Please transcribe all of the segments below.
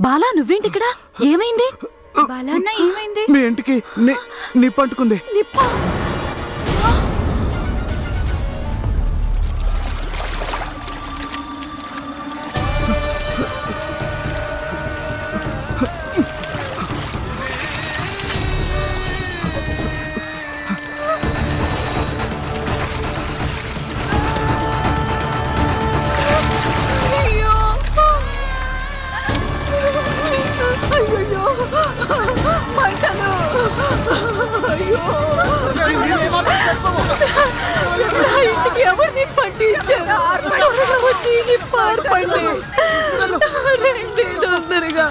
బాలా నువ్వేంటి ఇక్కడ? ఏమైంది బాలా అన్న? ఏమైంది? మీ ఇంటికి నిప్పు అంటుకుంది. నిప్పా? ఇంటికి ఎవరిని పట్టించారు? వచ్చి పార్పండి రండి తొందరగా.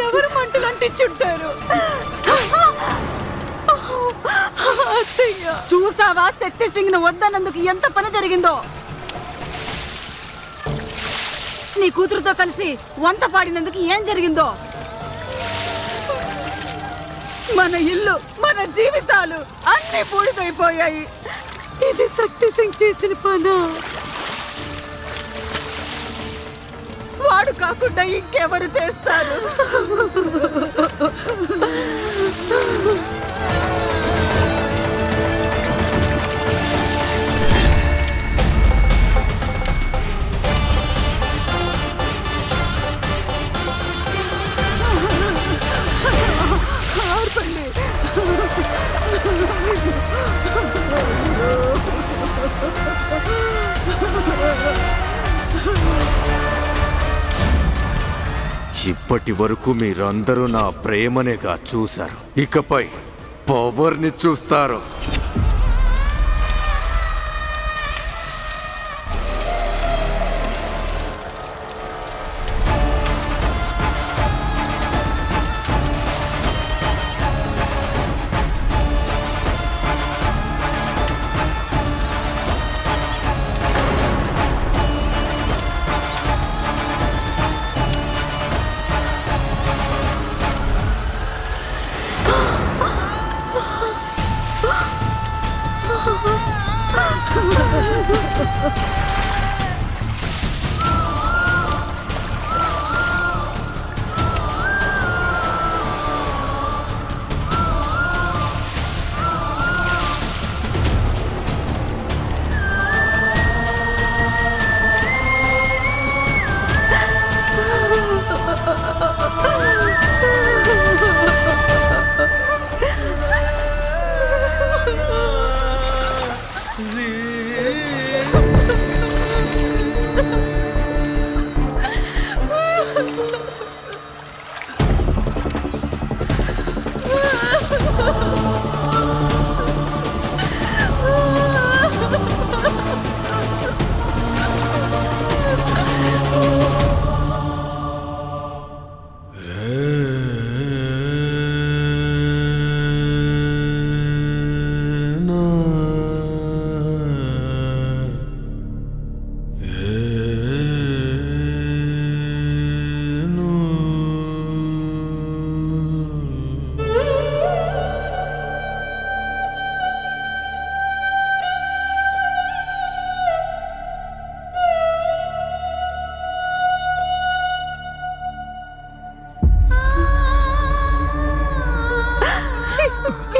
ఎవరు మంటలు అంటించుంటారు? చూసావా శక్తి సింగ్ ను వద్దన్నందుకు ఎంత పని జరిగిందో? నీ కూతురుతో కలిసి వంత పాడినందుకు ఏం జరిగిందో? మన ఇల్లు, మన జీవితాలు అన్ని బూడిదైపోయాయి. ఇది శక్తి సింగ్ చేసిన పనా? వాడు కాకుండా ఇంకెవరు చేస్తారు? ఇప్పటి వరకు మీరందరూ నా ప్రేమనేగా చూశారు. ఇకపై పవర్ని చూస్తారు.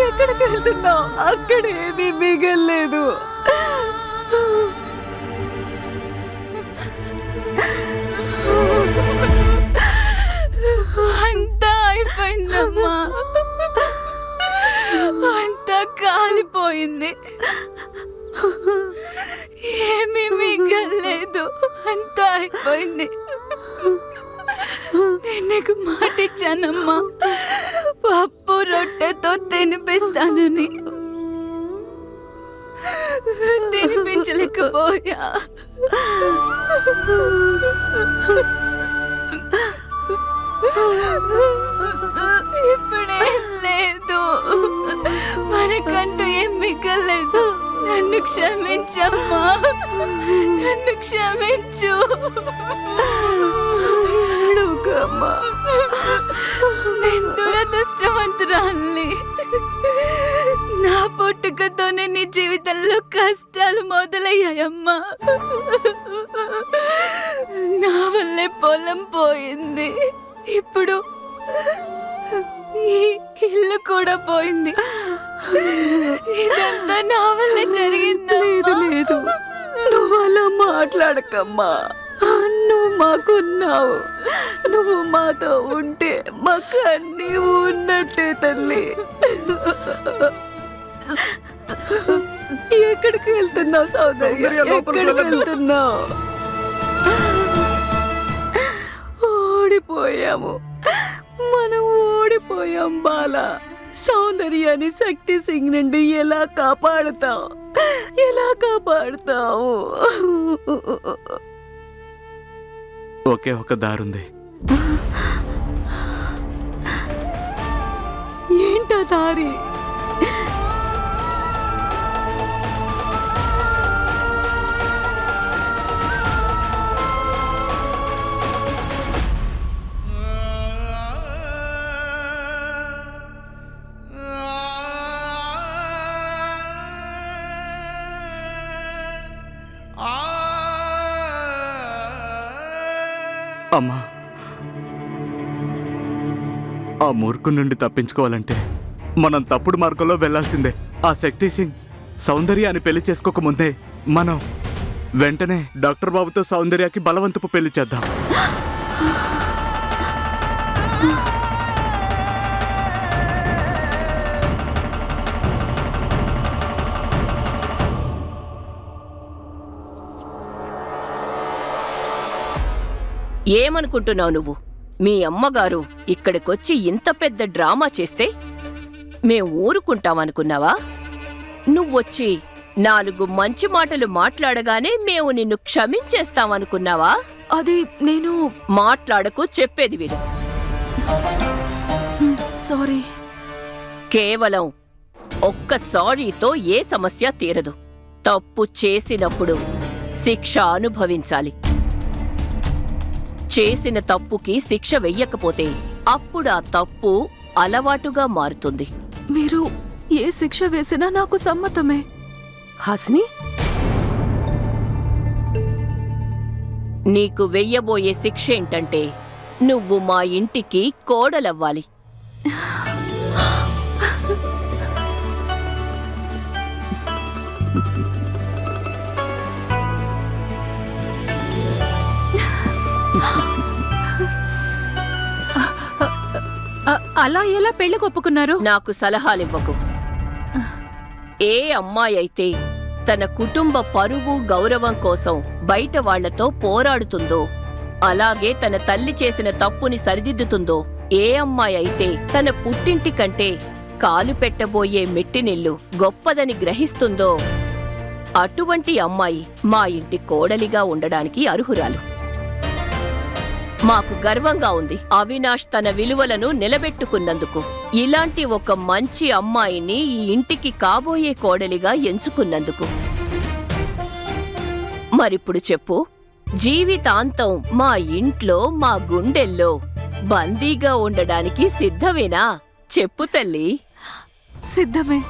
ఎక్కడికి వెళ్తున్నావు? అక్కడేమీ మిగల్లేదు. అంతా అయిపోయిందమ్మా, అంతా కాలిపోయింది. ఏమీ మిగల్లేదు, అంతా అయిపోయింది. నేను నీకు మాట ఇచ్చానమ్మా, పప్పు రొట్టెతో తినిపిస్తానని. తినిపించలేకపోయా. ఇప్పుడే నన్ను క్షమించమ్మా, నన్ను క్షమించు. ఏడవకమ్మా. నేను దురదృష్టవంతురాల్ని. నా పుట్టుకతోనే నీ జీవితంలో కష్టాలు మొదలయ్యాయమ్మా. నా వల్లే పొలం పోయింది, ఇప్పుడు ఈ ఇల్లు కూడా పోయింది. ఇదంతా నా వల్లే జరిగింది. లేదు లేదు, నువ్వు అలా మాట్లాడకమ్మా. నువ్వు మాకున్నావు, నువ్వు మాతో ఉంటే మాకు అన్నీ ఉన్నట్టే తల్లి. ఎక్కడికి వెళ్తున్నావు సౌందర్య? ఎక్కడికి వెళ్తున్నావు? ఓడిపోయాము, మనం ఓడిపోయాం బాలా. సౌందర్యాన్ని శక్తి సింగ్ నుండి ఎలా కాపాడుతావు? ఎలా కాపాడుతావు? ఒకే ఒక దారుంది. ఏంటా దారి? అమ్మా, ఆ మూర్ఖు నుండి తప్పించుకోవాలంటే మనం తప్పుడు మార్గంలో వెళ్లాల్సిందే. ఆ శక్తి సింగ్ సౌందర్యాన్ని పెళ్లి చేసుకోకముందే మనం వెంటనే డాక్టర్ బాబుతో సౌందర్యకి బలవంతపు పెళ్లి చేద్దాం. ఏమనుకుంటున్నావు నువ్వు? మీ అమ్మగారు ఇక్కడికొచ్చి ఇంత పెద్ద డ్రామా చేస్తే మేం ఊరుకుంటామనుకున్నావా? నువ్వొచ్చి 4 మంచి మాటలు మాట్లాడగానే మేము నిన్ను క్షమించేస్తామనుకున్నావా? అది నేను మాట్లాడకు, చెప్పేది విను. సారీ. కేవలం ఒక్క సారీతో ఏ సమస్య తీరదు. తప్పు చేసినప్పుడు శిక్ష అనుభవించాలి. చేసిన తప్పుకి శిక్ష వెయ్యకపోతే అప్పుడు ఆ తప్పు అలవాటుగా మారుతుంది. మీరు ఏ శిక్ష వేసినా నాకు సమ్మతమే. హాసిని, నీకు వెయ్యబోయే శిక్ష ఏంటంటే నువ్వు మా ఇంటికి కోడలవ్వాలి. అలా ఎలా పెళ్లికి ఒప్పుకున్నారు? నాకు సలహాలివ్వకు. ఏ అమ్మాయి అయితే తన కుటుంబ పరువు గౌరవం కోసం బయట వాళ్లతో పోరాడుతుందో, అలాగే తన తల్లి చేసిన తప్పుని సరిదిద్దుతుందో, ఏ అమ్మాయి అయితే తన పుట్టింటి కంటే కాలు పెట్టబోయే మెట్టినిల్లు గొప్పదని గ్రహిస్తుందో, అటువంటి అమ్మాయి మా ఇంటి కోడలిగా ఉండడానికి అర్హురాలు. మాకు గర్వంగా ఉంది అవినాష్ తన విలువలను నిలబెట్టుకున్నందుకు. ఇలాంటి ఒక మంచి అమ్మాయిని ఈ ఇంటికి కాబోయే కోడలిగా ఎంచుకున్నందుకు. మరిప్పుడు చెప్పు, జీవితాంతం మా ఇంట్లో మా గుండెల్లో బందీగా ఉండడానికి సిద్ధమేనా? చెప్పు తల్లి. సిద్ధమే.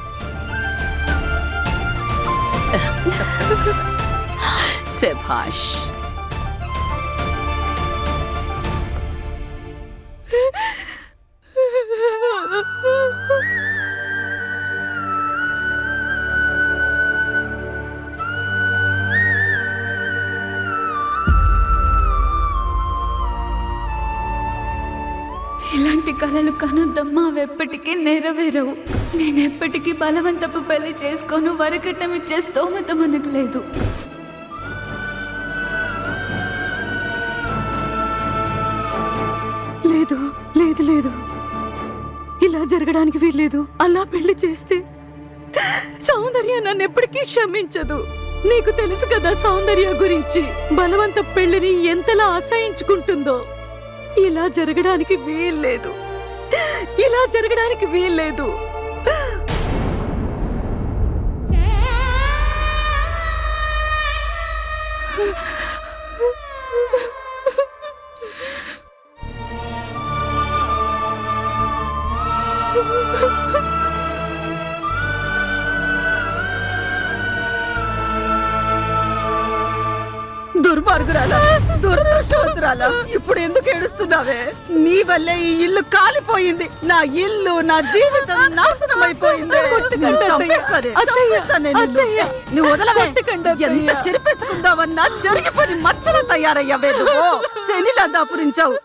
శభాష్. ఇలాంటి కలలు కనొద్దమ్మా, అవెప్పటికీ నెరవేరవు. నేనెప్పటికీ బలవంతపు పెళ్లి చేసుకోను. వరకట్నం ఇచ్చే స్తోమత మనకు లేదు. లేదు లేదు లేదు, ఇలా జరగడానికి వీల్లేదు. అలా పెళ్లి చేస్తే సౌందర్య నన్ను ఎప్పటికీ క్షమించదు. నీకు తెలుసు కదా సౌందర్య గురించి, బలవంత పెళ్లిని ఎంతలా అసహించుకుంటుందో. ఇలా జరగడానికి వీల్లేదు, ఇలా జరగడానికి వీల్లేదు. దుర్మార్గురాలా, దురదృష్టవంతురాలా, ఇప్పుడు ఎందుకు ఏడుస్తున్నావే? నీ వల్లే ఈ ఇల్లు కాలిపోయింది. నా ఇల్లు, నా జీవితం నాశనం అయిపోయింది. నువ్వు వదలవే. ఎంత చెరిపేసుకుందామన్నా జరిగి పని మచ్చలా తయారయ్యావే. నువ్వు శనిలా దాపురించావు.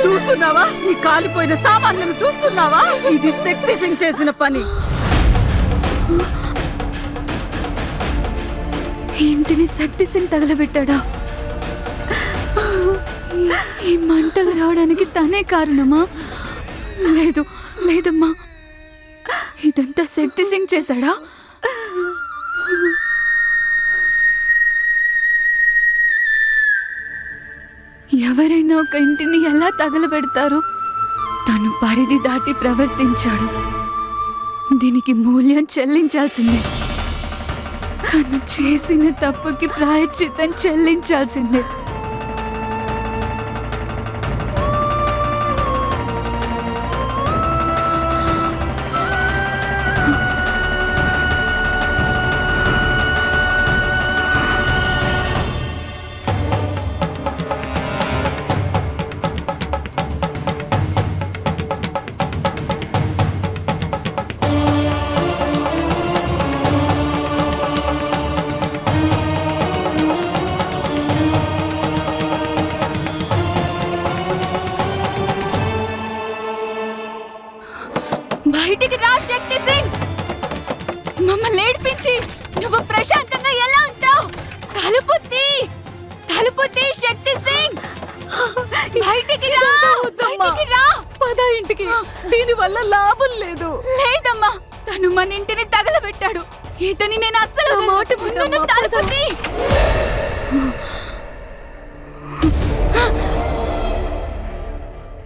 చూస్తున్నావా ఈ కాలిపోయిన సామాన్లను? చూస్తున్నావా? ఇది శక్తి సింగ్ చేసిన పని. ఇంటిని శక్తి సింగ్ తగలబెట్టాడా? ఈ మంటలు రావడానికి తనే కారణమా? లేదు లేదమ్మా, ఇదంతా శక్తి సింగ్ చేశాడా? ఎవరైనా ఒక ఇంటిని ఎలా తగలబెడతారు? తను పరిధి దాటి ప్రవర్తించాడు. దీనికి మూల్యం చెల్లించాల్సిందే. తను చేసిన తప్పుకి ప్రాయశ్చిత్తం చెల్లించాల్సిందే. బయటికి రా శక్తి సింగ్. మమ్మల్ని ఏడిపించి నువ్వు ప్రశాంతంగా ఎలా ఉంటావు? తలుపు తీ శక్తి సింగ్. బయటికి రా. పద ఇంటికి. దీని వల్ల లాభం లేదు. లేదమ్మా, తను మన ఇంటిని తగలబెట్టాడు. ఇతని నేను అస్సలు ముందు తలుపు తీ.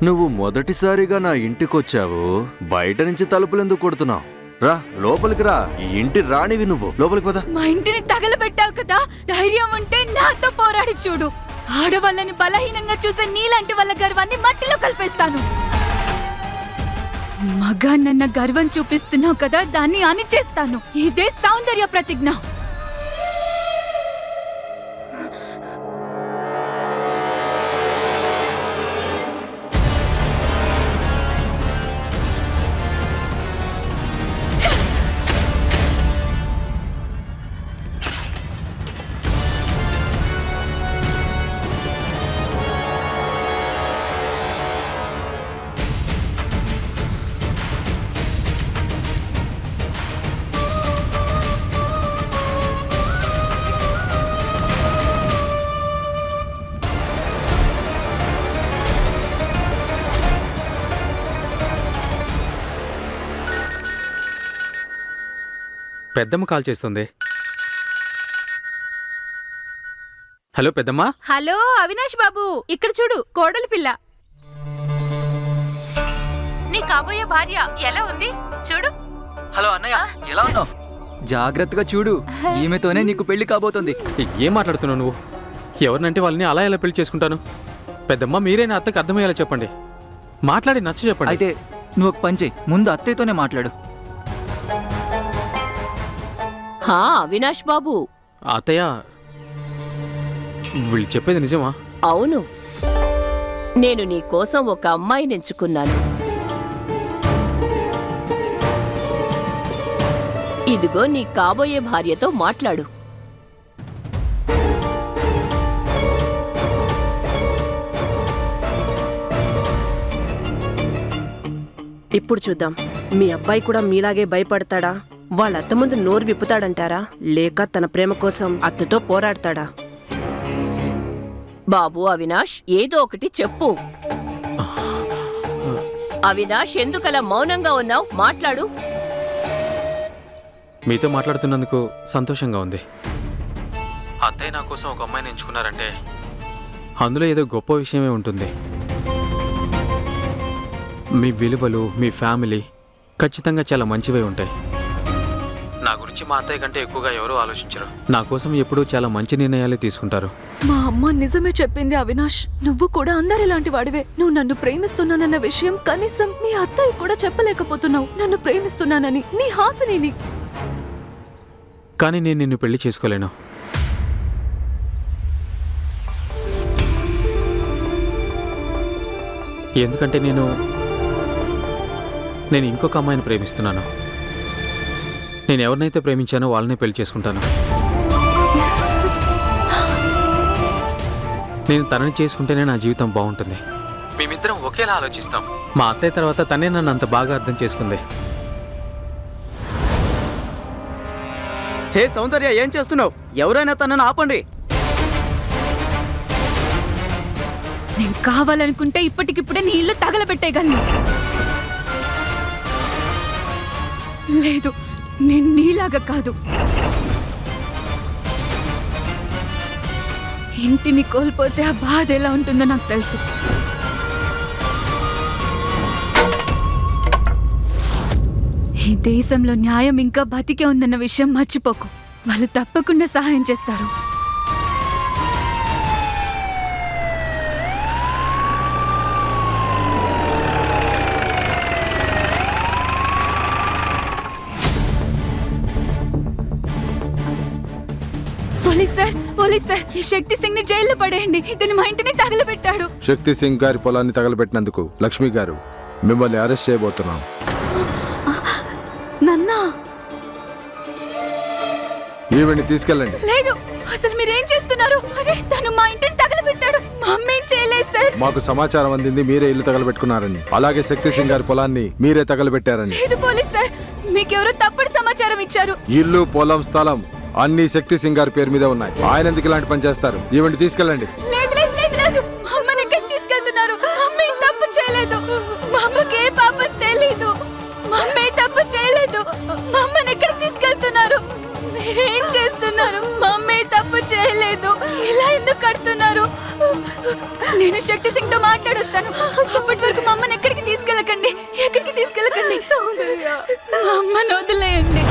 నువ్వు మొదటిసారిగా నా ఇంటికొచ్చావు, బయట నుంచి తలుపులెందుకు కొడుతున్నావు? రా లోపలికి రా. ఈ ఇంటి రాణివి నువ్వు. లోపలికి పద. మా ఇంటిని తగలబెట్టావు కదా, ధైర్యం ఉంటే నాతో పోరాడి చూడు. ఆడవాళ్ళని బలహీనంగా చూసే నీలాంటి వాళ్ళ గర్వాన్ని మట్టిలో కలిపేస్తాను. మగాన్నన్న గర్వం చూపిస్తున్నావు కదా, దాన్ని అణిచేస్తాను. ఇదే సౌందర్య ప్రతిజ్ఞ. పెద్దమ్మ కాల్ చేస్తుంది. హలో పెద్దమ్మ. హలో అవినాష్ బాబు, ఇక్కడ చూడు, కోడలి పిల్ల. నీ కాబోయే భార్య ఎలా ఉంది చూడు. హలో అన్నయ్య, ఎలా ఉన్నావు? జాగ్రత్తగా చూడు, ఈమెతోనే నీకు పెళ్లి కాబోతుంది. ఏం మాట్లాడుతున్నావు నువ్వు? ఎవరినంటే వాళ్ళని అలా ఎలా పెళ్లి చేసుకుంటాను? పెద్దమ్మ మీరే నా అత్తకి అర్థమయ్యేలా చెప్పండి. మాట్లాడి నచ్చ చెప్పండి. అయితే నువ్వు ఒక పని చెయ్యి, ముందు అత్తయ్యతోనే మాట్లాడు. హా అవినాష్ బాబు. అత్తయ్య, వీళ్ళు చెప్పేది నిజమా? అవును, నేను నీ కోసం ఒక అమ్మాయిని ఎంచుకున్నాను. ఇదిగో నీ కాబోయే భార్యతో మాట్లాడు. ఇప్పుడు చూద్దాం, మీ అబ్బాయి కూడా మీలాగే భయపడతాడా? వాళ్ళ అత్త ముందు నోరు విప్పుతాడంటారా, లేక తన ప్రేమ కోసం అత్తతో పోరాడతాడా? బాబు అవినాష్, ఏదో ఒకటి చెప్పు. అవినాష్, ఎందుకలా మౌనంగా ఉన్నావు? మాట్లాడు. మీతో మాట్లాడుతున్నందుకు సంతోషంగా ఉంది. అత్తయ్య నా కోసం ఒక అమ్మాయిని ఎంచుకున్నారంటే అందులో ఏదో గొప్ప విషయమే ఉంటుంది. మీ విలువలు, మీ ఫ్యామిలీ ఖచ్చితంగా చాలా మంచివే ఉంటాయి. నా గురించి మా అత్తయ్య కంటే ఎక్కువగా ఎవరూ ఆలోచించరు. నా కోసం ఎప్పుడూ చాలా మంచి నిర్ణయాలే తీసుకుంటారు. మా అమ్మ నిజమే చెప్పింది అవినాష్, నువ్వు కూడా అందరిలాంటి వాడివే. నువ్వు నన్ను ప్రేమిస్తున్నానన్న విషయం కనీసం మీ అత్తయ్య కూడా చెప్పలేకపోతున్నావు. నన్ను ప్రేమిస్తున్నానని, నీ హాసిని. కానీ నేను నిన్ను పెళ్లి చేసుకోలేను. ఎందుకంటే నేను ఇంకొక అమ్మాయిని ప్రేమిస్తున్నాను. నేను ఎవరినైతే ప్రేమించానో వాళ్ళనే పెళ్లి చేసుకుంటాను. నేను తనని చేసుకుంటేనే నా జీవితం బాగుంటుంది. మేమిద్దరం ఒకేలా ఆలోచిస్తాం. మా అత్తయ్య తర్వాత తనే నన్ను అంత బాగా అర్థం చేసుకుంది. హే సౌందర్య, ఏం చేస్తున్నావు? ఎవరైనా తనని ఆపండి. నేను కావాలనుకుంటే ఇప్పటికిప్పుడే నీ ఇల్లు తగలబెట్టేయగలను. లేదు, నేను నీలాగా కాదు. ఇంటిని కోల్పోతే ఆ బాధ ఎలా ఉంటుందో నాకు తెలుసు. ఈ దేశంలో న్యాయం ఇంకా బతికే ఉందన్న విషయం మర్చిపోకు. వాళ్ళు తప్పకుండా సహాయం చేస్తారు. పోలీస్ సార్, ఈ శక్తి సింగ్ ని జైల్లో పడేయండి. ఇతను మా ఇంటిని తగలబెట్టాడు. శక్తి సింగ్ గారి పొలాన్ని తగలబెట్టినందుకు లక్ష్మి గారు మిమ్మల్ని అరెస్ట్ చేయబోతున్నాం. నన్నా, ఈవిడ్ని తీసుకెళ్ళండి. లేదు, అసలు మీరేం చేస్తున్నారు? అరే, తను మా ఇంటిని తగలబెట్టాడు. మా అమ్మ ఏం చేయలేదు సార్. మాకు సమాచారం అందింది మీరే ఇల్లు తగలబెట్టుకున్నారని, అలాగే శక్తి సింగ్ గారి పొలాన్ని మీరే తగలబెట్టారని. లేదు పోలీస్ సార్, మీకెవరో తప్పుడు సమాచారం ఇచ్చారు. ఇల్లు, పొలం, స్థలం అన్ని శక్తి సింగ్ గారి పేరు మీద ఉన్నాయి. ఆయన ఎందుకు ఇలాంటి పని చేస్తారు? ఈవిడ్ని తీసుకెళ్ళండి. లేదు లేదు లేదు లేదు, మా అమ్మని ఎక్కడికి తీసుకెళ్తున్నారు? మా అమ్మ ఏం తప్పు చేయలేదు. మా అమ్మకి ఏ పాపం తెలీదు. మా అమ్మ ఏ తప్పు చేయలేదు. మా అమ్మని ఎక్కడికి తీసుకెళ్తున్నారు? మీరేం చేస్తున్నారు? మా అమ్మ ఏ తప్పు చేయలేదు. ఇలా ఎందుకు కడుతున్నారు? నేను శక్తి సింగ్ తో మాట్లాడొస్తాను. అప్పటి వరకు మా అమ్మని ఎక్కడికి తీసుకెళ్ళకండి. ఎక్కడికి తీసుకెళ్ళకండి. మా అమ్మని వదిలేయండి.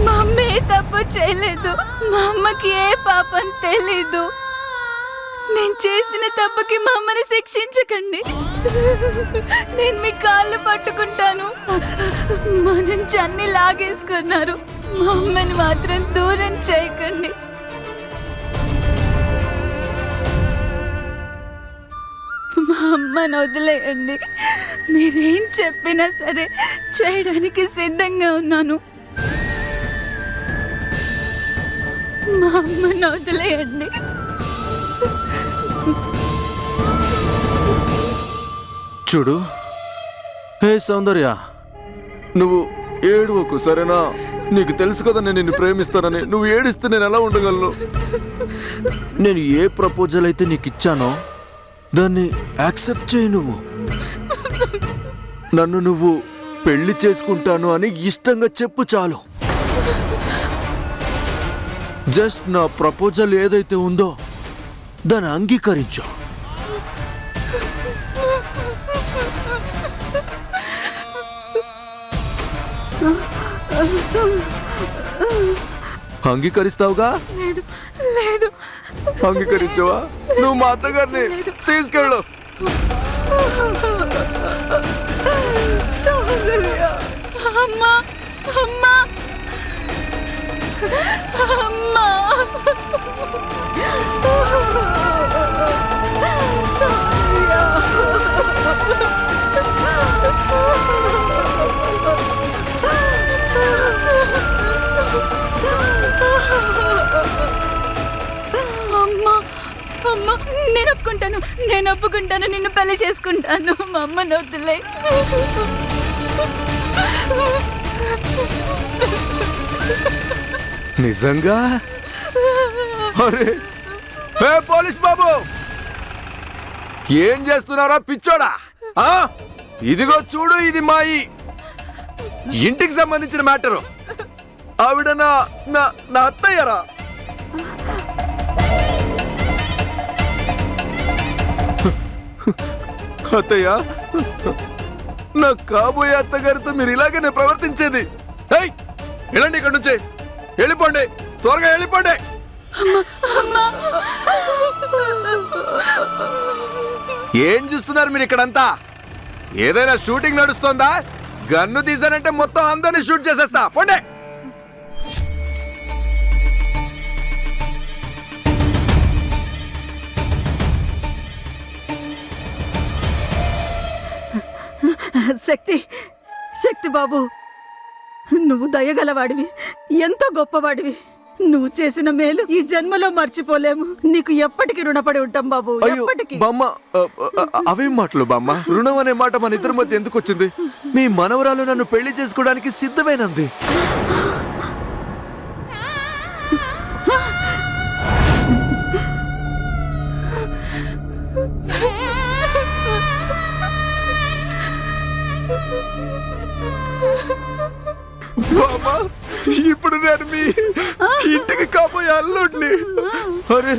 మా అమ్మ ఏ తప్పు చేయలేదు. మా అమ్మకి ఏ పాపం తెలీదు. నేను చేసిన తప్పుకి మా అమ్మని శిక్షించకండి. నేను మీ కాళ్ళు పట్టుకుంటాను. మా నుంచి అన్ని లాగేసుకున్నారు. మా అమ్మని మాత్రం దూరం చేయకండి. మా అమ్మని వదిలేయండి. మీరేం చెప్పినా సరే చేయడానికి సిద్ధంగా ఉన్నాను. మా అమ్మని వదిలేయండి. చూడు, హే సౌందర్య, నువ్వు ఏడవకు, సరేనా? నీకు తెలుసు కదా నేను నిన్ను ప్రేమిస్తానని. నువ్వు ఏడిస్తే నేను ఎలా ఉండగలను? నేను ఏ ప్రపోజల్ అయితే నీకు ఇచ్చానో దాన్ని యాక్సెప్ట్ చేయి. నువ్వు నన్ను నువ్వు పెళ్లి చేసుకుంటాను అని ఇష్టంగా చెప్పు చాలు. జస్ట్ నా ప్రపోజల్ ఏదైతే ఉందో దాన్ని అంగీకరించు. అంగీకరిస్తావుగా? లేదు లేదు. అంగీకరించవా? నువ్వు మా అత్తగారిని తీసుకెళ్ళు. అమ్మా అమ్మా అమ్మా. అమ్మా అమ్మా, నేను ఒప్పుకుంటాను. నిన్ను పెళ్లి చేసుకుంటాను. మా అమ్మని వద్దులే. నిజంగా? అరే, హే పోలీస్ బాబు, ఏం చేస్తున్నారా పిచ్చోడా? ఇదిగో చూడు, ఇది మా ఇంటికి సంబంధించిన మ్యాటరు. ఆవిడ నా అత్తయ్యరా. అత్తయ్య, నా కాబోయే అత్తగారితో మీరు ఇలాగనే ప్రవర్తించేది? వెళ్ళండి ఇక్కడి నుంచి, వెళ్ళిపోండి, త్వరగా వెళ్ళిపోండి. ఏం చూస్తున్నారు మీరు ఇక్కడంతా? ఏదైనా షూటింగ్ నడుస్తోందా? గన్ను తీసానంటే మొత్తం అందరినీ షూట్ చేసేస్తా. పోండి. శక్తి శక్తి బాబు, నువ్వు దయగలవాడివి, ఎంతో గొప్పవాడివి. నువ్వు చేసిన మేలు ఈ జన్మలో మర్చిపోలేము. నీకు ఎప్పటికీ రుణపడి ఉంటాం బాబు, అయ్యో ఎప్పటికీ. బామ్మ, అవేం మాటలు బామ్మ? రుణం అనే మాట మన ఇద్దరి మధ్య ఎందుకు వచ్చింది? మీ మనవరాలు నన్ను పెళ్లి చేసుకోవడానికి సిద్ధమేనంది. బామ్మ, ఇప్పుడు నేను మీ ఇంటికి కాబోయే అల్లుడిని. అరే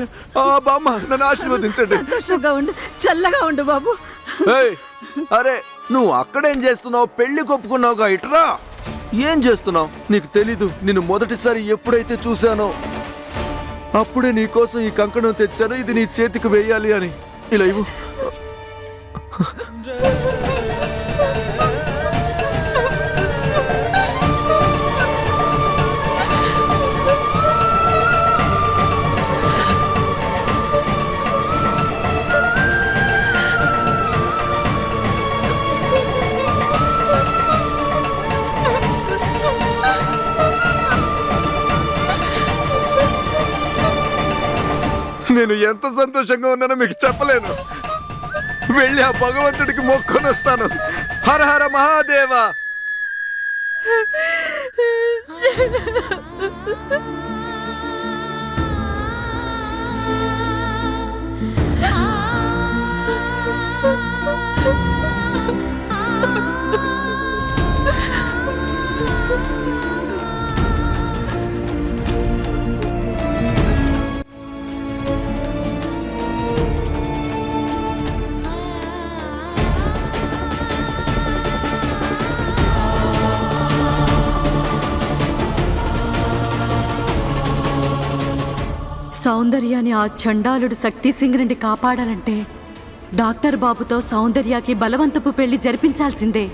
బామ్మ, నన్ను ఆశీర్వదించండి. సంతోషంగా ఉండు, చల్లగా ఉండు బాబు. ఏయ్, అరే నువ్వు అక్కడేం చేస్తున్నావు? పెళ్లి కొప్పుకున్నావుగా, ఇట్రా. ఏం చేస్తున్నావు? నీకు తెలీదు, నిన్ను మొదటిసారి ఎప్పుడైతే చూశానో అప్పుడే నీకోసం ఈ కంకణం తెచ్చాను. ఇది నీ చేతికి వేయాలి అని. ఇలా ఇవ్వు. నేను ఎంత సంతోషంగా ఉన్నానో మీకు చెప్పలేను. వెళ్ళి ఆ భగవంతుడికి మొక్కుని వస్తాను. హర హర మహాదేవ. సౌందర్యాన్ని ఆ చండాలుడు శక్తి సింగ్ నుండి కాపాడాలంటే డాక్టర్ బాబుతో సౌందర్యకి బలవంతపు పెళ్లి జరిపించాల్సిందే.